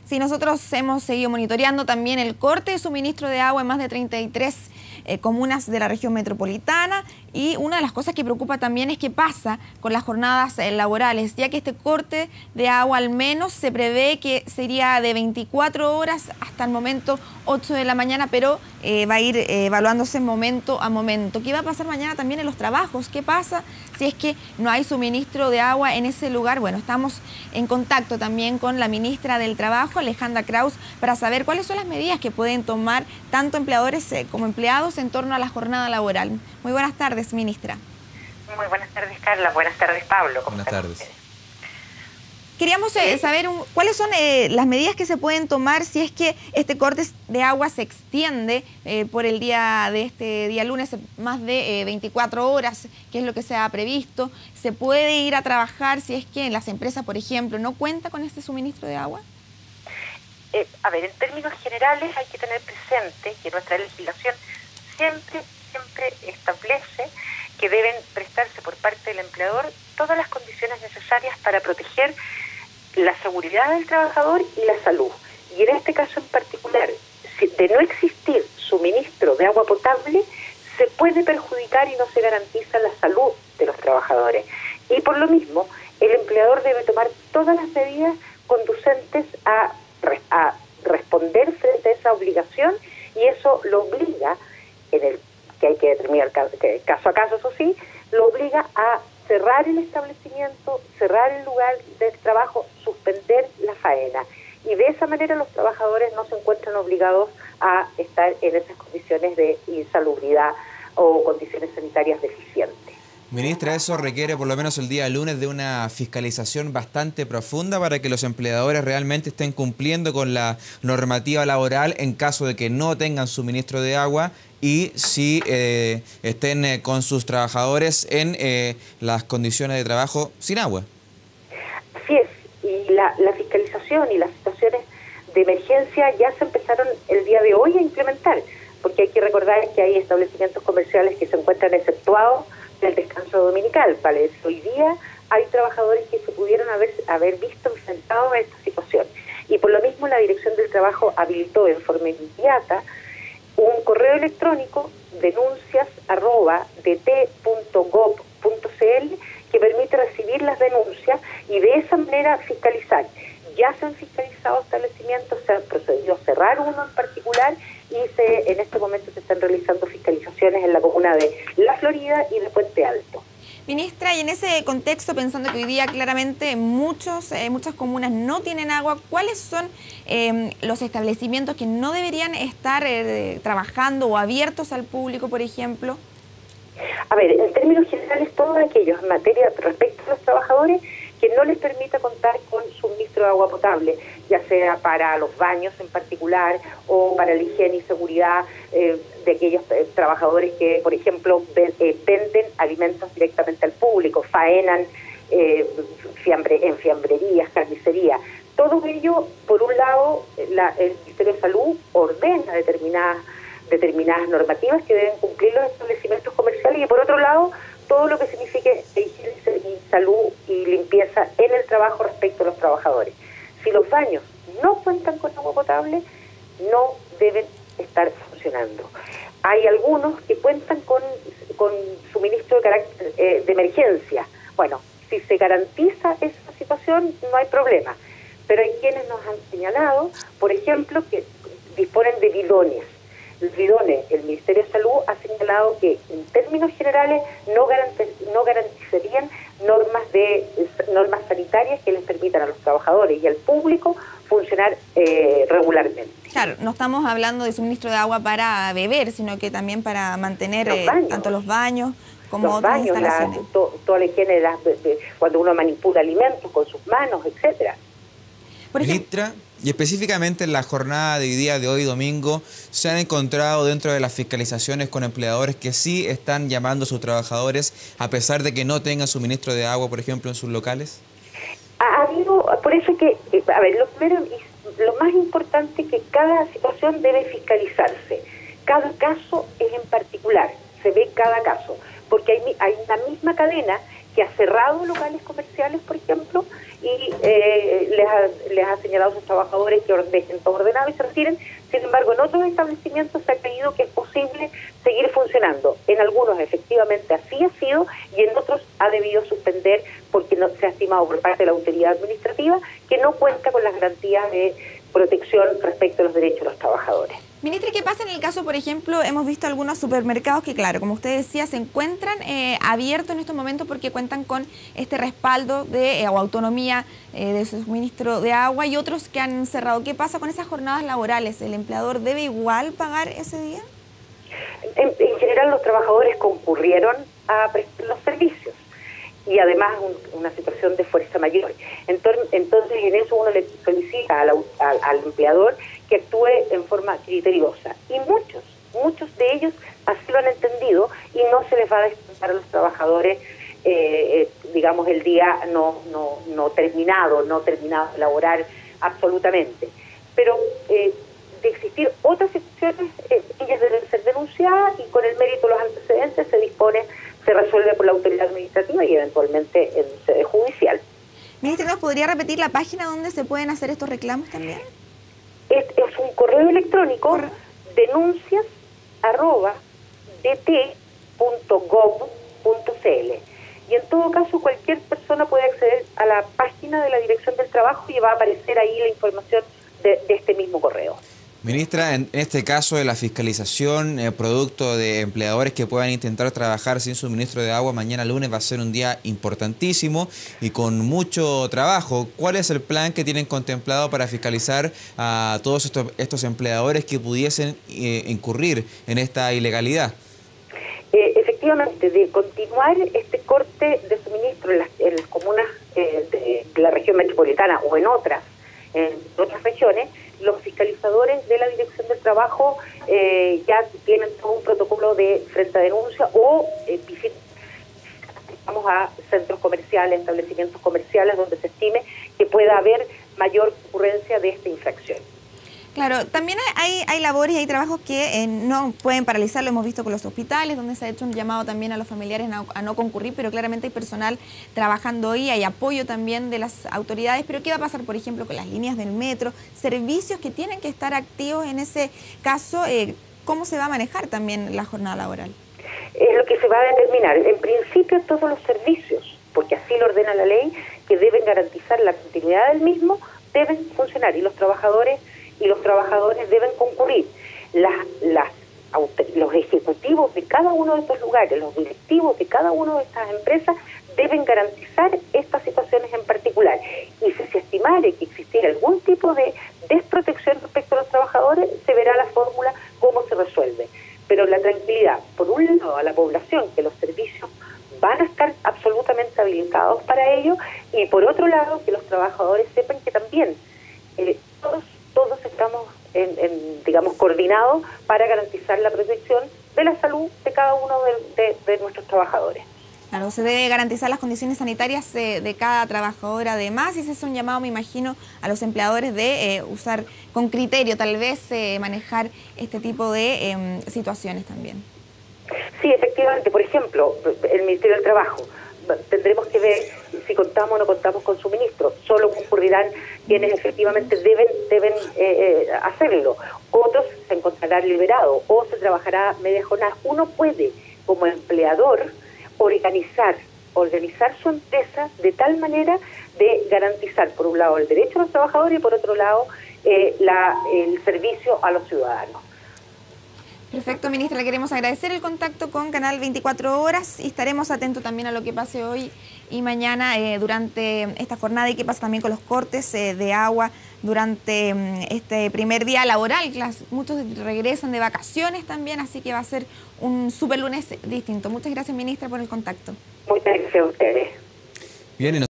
Sí, nosotros hemos seguido monitoreando también el corte de suministro de agua en más de 33 comunas de la región metropolitana, y una de las cosas que preocupa también es qué pasa con las jornadas laborales, ya que este corte de agua al menos se prevé que sería de 24 horas hasta el momento 8 de la mañana, pero va a ir evaluándose momento a momento. ¿Qué va a pasar mañana también en los trabajos? ¿Qué pasa si es que no hay suministro de agua en ese lugar? Bueno, estamos en contacto también con la ministra del Trabajo, Alejandra Krauss, para saber cuáles son las medidas que pueden tomar tanto empleadores como empleados en torno a la jornada laboral. Muy buenas tardes, ministra. Muy buenas tardes, Carla. Buenas tardes, Pablo. Buenas tardes. Queríamos saber cuáles son las medidas que se pueden tomar si es que este corte de agua se extiende por el día de este día lunes, más de 24 horas, que es lo que se ha previsto. ¿Se puede ir a trabajar si es que en las empresas, por ejemplo, no cuenta con este suministro de agua? A ver, en términos generales hay que tener presente que nuestra legislación siempre establece que deben prestarse por parte del empleador todas las condiciones necesarias para proteger la seguridad del trabajador y la salud. Y en este caso en particular, de no existir suministro de agua potable, se puede perjudicar y no se garantiza la salud de los trabajadores. Y por lo mismo, el empleador debe tomar todas las medidas conducentes a responder frente a esa obligación, y eso lo obliga, que hay que determinar caso a caso, eso sí, lo obliga a cerrar el establecimiento, cerrar el lugar del trabajo, suspender la faena. Y de esa manera los trabajadores no se encuentran obligados a estar en esas condiciones de insalubridad o condiciones sanitarias deficientes. Ministra, eso requiere por lo menos el día lunes de una fiscalización bastante profunda para que los empleadores realmente estén cumpliendo con la normativa laboral en caso de que no tengan suministro de agua y si estén con sus trabajadores en las condiciones de trabajo sin agua. Así es, y la fiscalización y las situaciones de emergencia ya se empezaron el día de hoy a implementar, porque hay que recordar que hay establecimientos comerciales que se encuentran exceptuados del descanso dominical. Para eso hoy día hay trabajadores que se pudieron haber visto enfrentados a esta situación. Y por lo mismo la Dirección del Trabajo habilitó en forma inmediata un correo electrónico, denuncias@dt.gov.cl, que permite recibir las denuncias y de esa manera fiscalizar. Ya se han fiscalizado establecimientos, se ha procedido a cerrar uno en particular y en este momento se están realizando fiscalizaciones en la comuna de La Florida y de Puente Alto. Ministra, y en ese contexto, pensando que hoy día claramente muchas comunas no tienen agua, ¿cuáles son los establecimientos que no deberían estar trabajando o abiertos al público, por ejemplo? A ver, en términos generales, todos aquellos en materia respecto a los trabajadores que no les permita contar con suministro de agua potable, ya sea para los baños en particular o para la higiene y seguridad de aquellos trabajadores que, por ejemplo, venden alimentos directamente al público, faenan en fiambrerías, carnicerías. Todo ello, por un lado, el Ministerio de Salud ordena determinadas normativas que deben cumplir los establecimientos comerciales, y por otro lado, todo lo que signifique higiene y salud y limpieza en el trabajo respecto a los trabajadores. Si los baños no cuentan con agua potable, no deben estar funcionando. Hay algunos que cuentan con suministro de emergencia. Bueno, si se garantiza esa situación, no hay problema. Pero hay quienes nos han señalado, por ejemplo, que disponen de bidones. Los bidones, el Ministerio de Salud ha señalado que en términos generales no garantizarían normas sanitarias que les permitan a los trabajadores y al público funcionar regularmente. Claro, no estamos hablando de suministro de agua para beber, sino que también para mantener tanto los baños como otras instalaciones. Toda la higiene cuando uno manipula alimentos con sus manos, etcétera. Ministra, y específicamente en la jornada de hoy día, de hoy domingo, ¿se han encontrado dentro de las fiscalizaciones con empleadores que sí están llamando a sus trabajadores a pesar de que no tengan suministro de agua, por ejemplo, en sus locales? Ha habido, por eso que, a ver, lo primero y lo más importante es que cada situación debe fiscalizarse. Cada caso es en particular, se ve cada caso, porque hay una misma cadena que ha cerrado locales comerciales, por ejemplo, y les ha señalado a sus trabajadores que dejen todo ordenado y se retiren. Sin embargo, en otros establecimientos se ha creído que es posible seguir funcionando. En algunos efectivamente así ha sido y en otros ha debido suspender porque no se ha estimado por parte de la autoridad administrativa que no cuenta con las garantías de protección respecto a los derechos de los trabajadores. Ministra, ¿qué pasa en el caso, por ejemplo, hemos visto algunos supermercados que, claro, como usted decía, se encuentran abiertos en estos momentos porque cuentan con este respaldo o autonomía de su suministro de agua y otros que han cerrado? ¿Qué pasa con esas jornadas laborales? ¿El empleador debe igual pagar ese día? En general los trabajadores concurrieron a prestar los servicios y además una situación de fuerza mayor. Entonces en eso uno le solicita al empleador que actúe en forma criteriosa. Y muchos de ellos así lo han entendido y no se les va a descontar a los trabajadores, digamos, el día no terminado de laborar absolutamente. Pero de existir otras situaciones, ellas deben ser denunciadas y con el mérito de los antecedentes se resuelve por la autoridad administrativa y eventualmente en sede judicial. Ministra, ¿nos podría repetir la página donde se pueden hacer estos reclamos también? Es un correo electrónico, denuncias@dt.gov.cl. Y en todo caso, cualquier persona puede acceder a la página de la Dirección del Trabajo y va a aparecer ahí la información de este mismo correo. Ministra, en este caso de la fiscalización, producto de empleadores que puedan intentar trabajar sin suministro de agua, mañana lunes va a ser un día importantísimo y con mucho trabajo. ¿Cuál es el plan que tienen contemplado para fiscalizar a todos estos empleadores que pudiesen incurrir en esta ilegalidad? Efectivamente, de continuar este corte de suministro en las comunas de la región metropolitana o en otras regiones, los fiscalizadores de la Dirección del Trabajo ya tienen todo un protocolo de frente a denuncia o vamos a centros comerciales, establecimientos comerciales donde se estime que pueda haber mayor ocurrencia de esta infracción. Claro, también hay labores y hay trabajos que no pueden paralizar, lo hemos visto con los hospitales, donde se ha hecho un llamado también a los familiares a no concurrir, pero claramente hay personal trabajando ahí, hay apoyo también de las autoridades. Pero ¿qué va a pasar, por ejemplo, con las líneas del metro? Servicios que tienen que estar activos en ese caso, ¿cómo se va a manejar también la jornada laboral? Es lo que se va a determinar. En principio, todos los servicios, porque así lo ordena la ley, que deben garantizar la continuidad del mismo, deben funcionar y los trabajadores deben concurrir. Los ejecutivos de cada uno de estos lugares, los directivos de cada una de estas empresas deben garantizar estas situaciones en particular. Y si se estimare que existiera algún tipo de desprotección respecto a los trabajadores, se verá la fórmula cómo se resuelve. Pero la tranquilidad, por un lado, a la población, que los servicios van a estar absolutamente habilitados para ello, y por otro lado, que los trabajadores sepan que también todos estamos digamos, coordinados para garantizar la protección de la salud de cada uno de nuestros trabajadores. Claro, se debe garantizar las condiciones sanitarias de cada trabajador además, y ese es un llamado, me imagino, a los empleadores de usar con criterio, tal vez, manejar este tipo de situaciones también. Sí, efectivamente. Por ejemplo, el Ministerio del Trabajo, tendremos que ver si contamos o no contamos con suministro. Solo concurrirán quienes efectivamente deben hacerlo. Otros se encontrarán liberados o se trabajará media jornada. Uno puede, como empleador, organizar su empresa de tal manera de garantizar, por un lado, el derecho a los trabajadores y, por otro lado, el servicio a los ciudadanos. Perfecto, ministra, le queremos agradecer el contacto con Canal 24 Horas y estaremos atentos también a lo que pase hoy y mañana durante esta jornada y qué pasa también con los cortes de agua durante este primer día laboral. Muchos regresan de vacaciones también, así que va a ser un super lunes distinto. Muchas gracias, ministra, por el contacto. Muchas gracias a ustedes. Bien,